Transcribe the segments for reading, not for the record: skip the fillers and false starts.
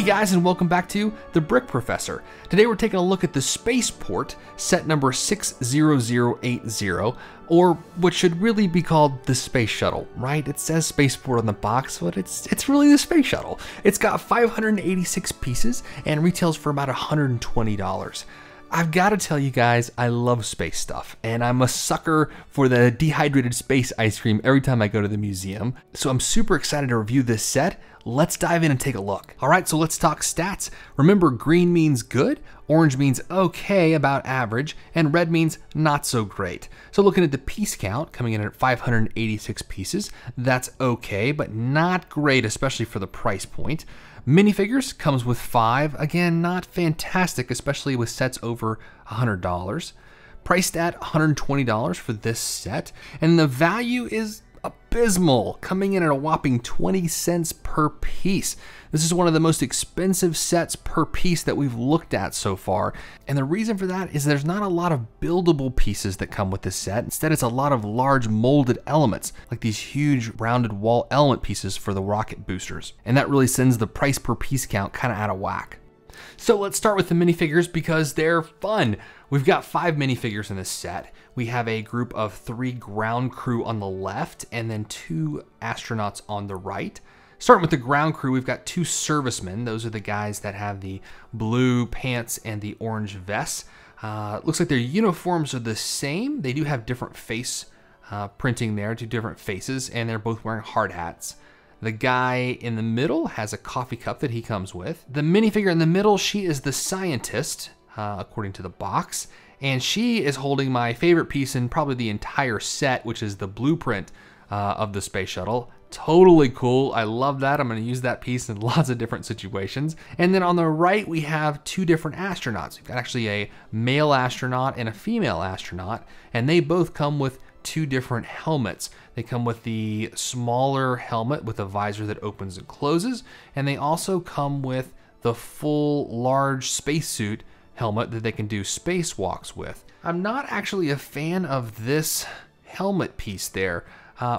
Hey guys, and welcome back to The Brick Professor. Today we're taking a look at the Spaceport set number 60080, or what should really be called the Space Shuttle, right? It says Spaceport on the box, but it's really the Space Shuttle. It's got 586 pieces and retails for about $120. I've got to tell you guys, I love space stuff, and I'm a sucker for the dehydrated space ice cream every time I go to the museum. So I'm super excited to review this set. Let's dive in and take a look. All right, so let's talk stats. Remember, green means good, orange means okay, about average, and red means not so great. So looking at the piece count, coming in at 586 pieces, that's okay, but not great, especially for the price point. Minifigures comes with 5, again, not fantastic, especially with sets over $100. Priced at $120 for this set, and the value is abysmal, coming in at a whopping 20 cents per piece. This is one of the most expensive sets per piece that we've looked at so far, and the reason for that is there's not a lot of buildable pieces that come with this set. Instead, it's a lot of large molded elements, like these huge rounded wall element pieces for the rocket boosters, and that really sends the price per piece count kind of out of whack. So let's start with the minifigures because they're fun. We've got 5 minifigures in this set. We have a group of 3 ground crew on the left and then 2 astronauts on the right. Starting with the ground crew, we've got 2 servicemen. Those are the guys that have the blue pants and the orange vests. Looks like their uniforms are the same. They do have different face printing there, 2 different faces, and they're both wearing hard hats. The guy in the middle has a coffee cup that he comes with. The minifigure in the middle, she is the scientist, according to the box, and she is holding my favorite piece in probably the entire set, which is the blueprint of the Space Shuttle. Totally cool. I love that. I'm going to use that piece in lots of different situations. And then on the right, we have 2 different astronauts. We've got actually a male astronaut and a female astronaut, and they both come with 2 different helmets. They come with the smaller helmet with a visor that opens and closes, and they also come with the full large spacesuit helmet that they can do spacewalks with. I'm not actually a fan of this helmet piece there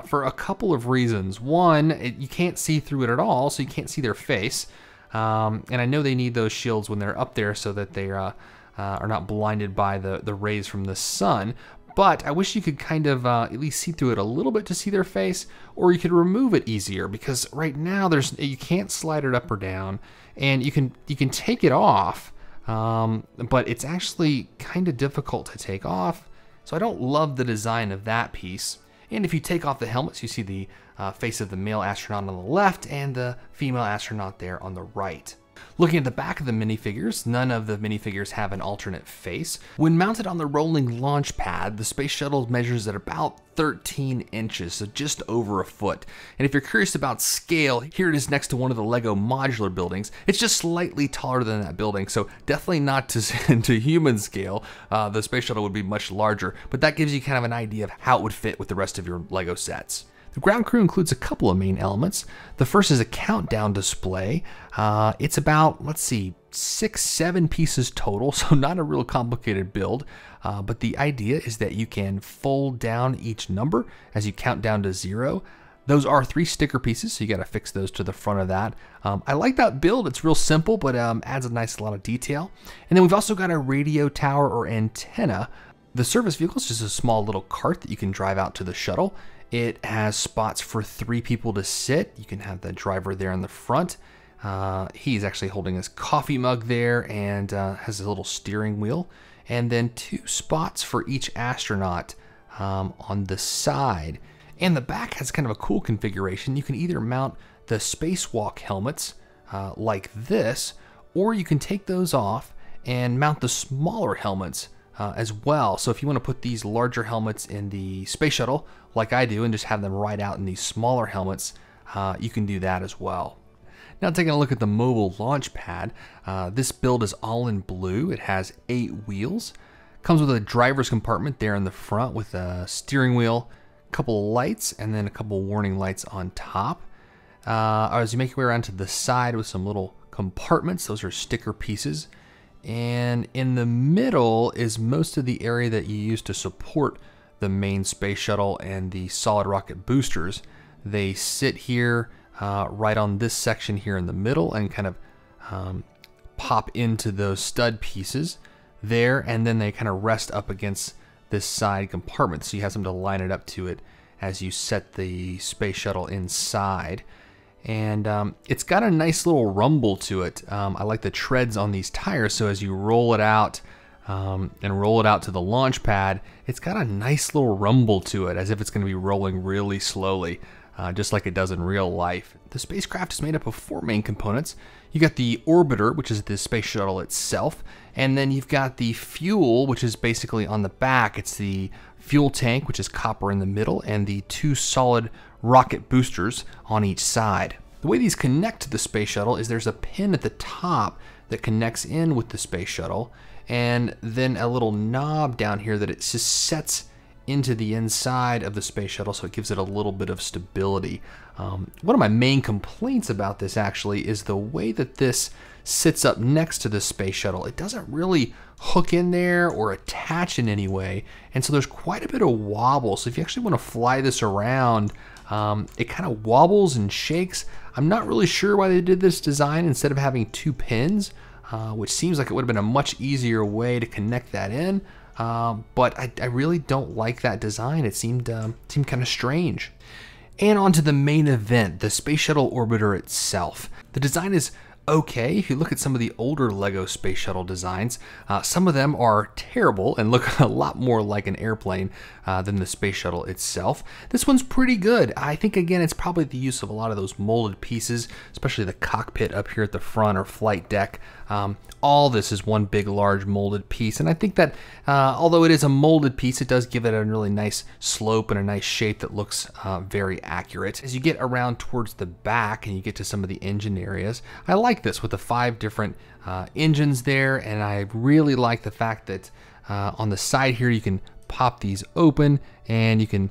for a couple of reasons. One, you can't see through it at all, so you can't see their face. And I know they need those shields when they're up there so that they are not blinded by the rays from the sun. But I wish you could kind of at least see through it a little bit to see their face, or you could remove it easier, because right now you can't slide it up or down, and you can take it off, but it's actually kind of difficult to take off. So I don't love the design of that piece. And if you take off the helmets, you see the face of the male astronaut on the left and the female astronaut there on the right. Looking at the back of the minifigures, none of the minifigures have an alternate face. When mounted on the rolling launch pad, the Space Shuttle measures at about 13 inches, so just over a foot. And if you're curious about scale, here it is next to one of the LEGO modular buildings. It's just slightly taller than that building, so definitely not to human scale. The Space Shuttle would be much larger, but that gives you kind of an idea of how it would fit with the rest of your LEGO sets. The ground crew includes a couple of main elements. The first is a countdown display. It's about, let's see, 6-7 pieces total, so not a real complicated build. But the idea is that you can fold down each number as you count down to 0. Those are 3 sticker pieces, so you got to fix those to the front of that. I like that build. It's real simple, but adds a nice lot of detail. And then we've also got a radio tower or antenna. The service vehicle is just a small little cart that you can drive out to the shuttle. It has spots for 3 people to sit. You can have the driver there in the front. He's actually holding his coffee mug there and has a little steering wheel. And then 2 spots for each astronaut on the side. And the back has kind of a cool configuration. You can either mount the spacewalk helmets like this, or you can take those off and mount the smaller helmets as well. So if you want to put these larger helmets in the Space Shuttle, like I do, and just have them ride out in these smaller helmets, you can do that as well. Now taking a look at the mobile launch pad, this build is all in blue. It has 8 wheels. Comes with a driver's compartment there in the front with a steering wheel, a couple of lights, and then a couple of warning lights on top. As you make your way around to the side with some little compartments, those are sticker pieces. And in the middle is most of the area that you use to support the main Space Shuttle and the solid rocket boosters. They sit here right on this section here in the middle and kind of pop into those stud pieces there, and then they kind of rest up against this side compartment, so you have something to line it up to it as you set the space shuttle inside. And it's got a nice little rumble to it. I like the treads on these tires, so as you roll it out and roll it out to the launch pad, it's got a nice little rumble to it, as if it's going to be rolling really slowly, just like it does in real life. The spacecraft is made up of 4 main components. You got the orbiter, which is the space shuttle itself, and then you've got the fuel, which is basically on the back. It's the fuel tank, which is copper in the middle, and the 2 solid rocket boosters on each side. The way these connect to the space shuttle is there's a pin at the top that connects in with the space shuttle, and then a little knob down here that it just sets into the inside of the space shuttle, so it gives it a little bit of stability. One of my main complaints about this actually is the way that this sits up next to the space shuttle. It doesn't really hook in there or attach in any way, and so there's quite a bit of wobble. So if you actually want to fly this around, it kind of wobbles and shakes. I'm not really sure why they did this design instead of having 2 pins, which seems like it would have been a much easier way to connect that in. But I really don't like that design. It seemed kind of strange. And on to the main event, the Space Shuttle Orbiter itself. The design is okay. If you look at some of the older LEGO Space Shuttle designs, some of them are terrible and look a lot more like an airplane than the Space Shuttle itself. This one's pretty good. I think, again, it's probably the use of a lot of those molded pieces, especially the cockpit up here at the front or flight deck. All this is one big, large molded piece, and I think that although it is a molded piece, it does give it a really nice slope and a nice shape that looks very accurate. As you get around towards the back and you get to some of the engine areas, I like this with the 5 different engines there, and I really like the fact that on the side here you can pop these open and you can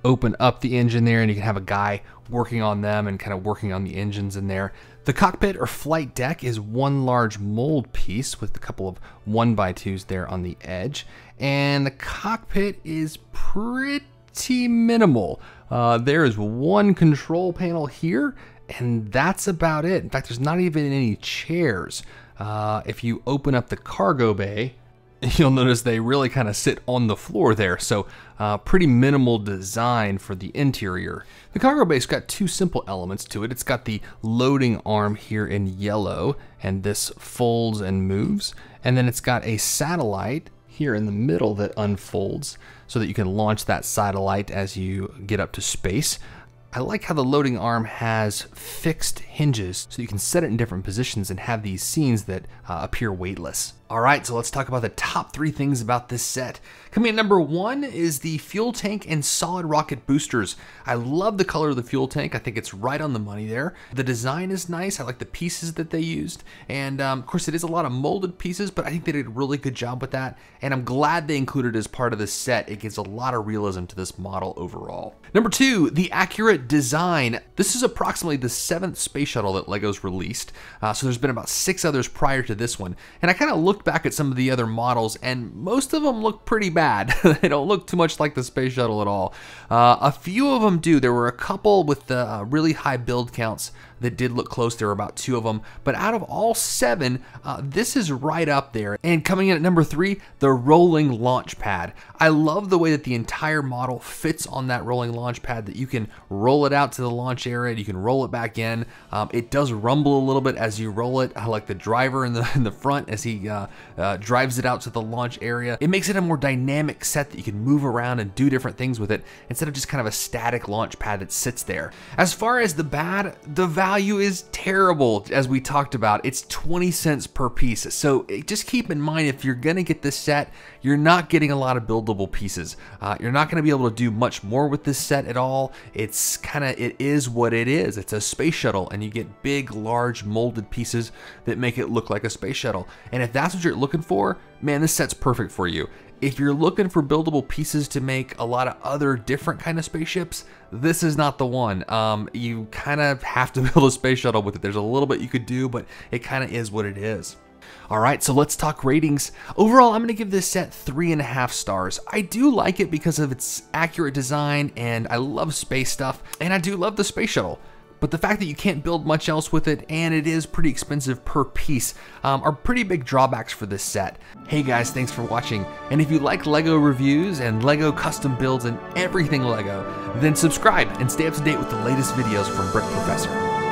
open up the engine there, and you can have a guy working on them and kind of working on the engines in there. The cockpit or flight deck is one large mold piece with a couple of 1x2s there on the edge, and the cockpit is pretty minimal. There is one control panel here, and that's about it. In fact, there's not even any chairs. If you open up the cargo bay, you'll notice they really kind of sit on the floor there, so pretty minimal design for the interior. The cargo bay's got 2 simple elements to it. It's got the loading arm here in yellow, and this folds and moves, and then it's got a satellite here in the middle that unfolds so that you can launch that satellite as you get up to space. I like how the loading arm has fixed hinges so you can set it in different positions and have these scenes that appear weightless. All right, so let's talk about the top 3 things about this set. Coming at number 1 is the fuel tank and solid rocket boosters. I love the color of the fuel tank. I think it's right on the money there. The design is nice. I like the pieces that they used. And of course, it is a lot of molded pieces, but I think they did a really good job with that. And I'm glad they included it as part of this set. It gives a lot of realism to this model overall. Number 2, the accurate design. This is approximately the 7th space shuttle that LEGO's released. So there's been about 6 others prior to this one. And I kind of looked back at some of the other models, and most of them look pretty bad. They don't look too much like the space shuttle at all. A few of them do. There were a couple with the really high build counts that did look close. There were about 2 of them, but out of all 7, this is right up there. And coming in at number 3, the rolling launch pad. I love the way that the entire model fits on that rolling launch pad, that you can roll it out to the launch area, you can roll it back in. It does rumble a little bit as you roll it. I like the driver in the front as he drives it out to the launch area. It makes it a more dynamic set that you can move around and do different things with it instead of just kind of a static launch pad that sits there. As far as the bad, the value is terrible. As we talked about, it's 20 cents per piece. So just keep in mind, if you're gonna get this set, you're not getting a lot of buildable pieces. You're not gonna be able to do much more with this set at all. It is what it is. It's a space shuttle, and you get big, large molded pieces that make it look like a space shuttle. And if that's what you're looking for, man, this set's perfect for you. If you're looking for buildable pieces to make a lot of other different kind of spaceships, this is not the one. You kind of have to build a space shuttle with it. There's a little bit you could do, but it kind of is what it is. All right, so let's talk ratings. Overall, I'm gonna give this set 3.5 stars. I do like it because of its accurate design, and I love space stuff, and I do love the space shuttle. but the fact that you can't build much else with it and it is pretty expensive per piece are pretty big drawbacks for this set. Hey guys, thanks for watching, and if you like LEGO reviews and LEGO custom builds and everything LEGO, then subscribe and stay up to date with the latest videos from Brick Professor.